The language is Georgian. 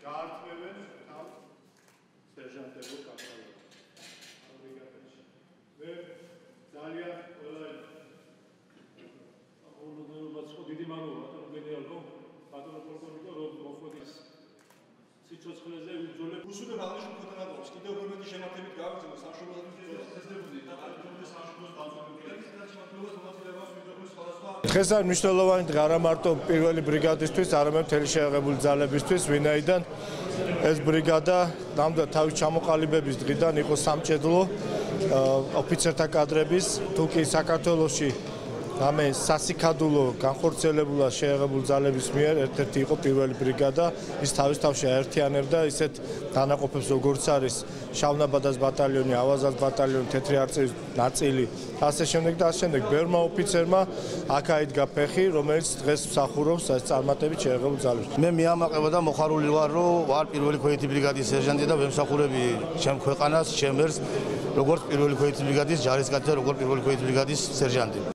გაართმევენ თავ სერჟანტებო კაპიტანებს. მე ძალიან ყველა დიდი მადლობა ბატონო გენერალო, ბატონო პოლკოვნიკო რომ მოხვედით სიცოცხლეზე ვიძულებ. უსუნო ბალიშო ფოტონატოს კიდევ გორმეტი შემართებით გავიწევთ სამშობლოების წესდებული და კანონების სამშობლოს დღეს არის მნიშვნელოვანი დღე არა მარტო პირველი ბრიგადისთვის, არამედ მთელი შეიარაღებული ძალებისთვის, ვინაიდან ეს ბრიგადა ნამდვილად თავის ჩამოყალიბების დღიდან იყო სამჭედლო ოფიცერთა კადრების, თუ კი საქართველოში ამე სასიკადულო განხორციელებულა შეიარაღებული ძალების მიერ ერთ-ერთი იყო პირველი ბრიგადა, ის თავის-თავში აერთიანებდა ისეთ დანაყოფებს როგორც არის შავნაბადას ბატალიონი, ავაზას ბატალიონი, თეთრი არწივის ნაწილი, ასე შემდეგ და ასე შემდეგ. ბევრმა ოფიცერმა აქ-აიდგა ფეხი, რომელიც დღეს მსახურობს ეს წარმატებით შეიარაღებულ ძალებს. მე მიამაყება და მოხარული ვარ, რომ ვარ პირველი ქვეითი ბრიგადის სერჟანტი და ვემსახურები ჩემ ქვეყანას, ჩემ ერს, როგორც პირველი ქვეითი ბრიგადის ჯარისკაცი და როგორც პირველი ქვეითი ბრიგადის სერჟანტი.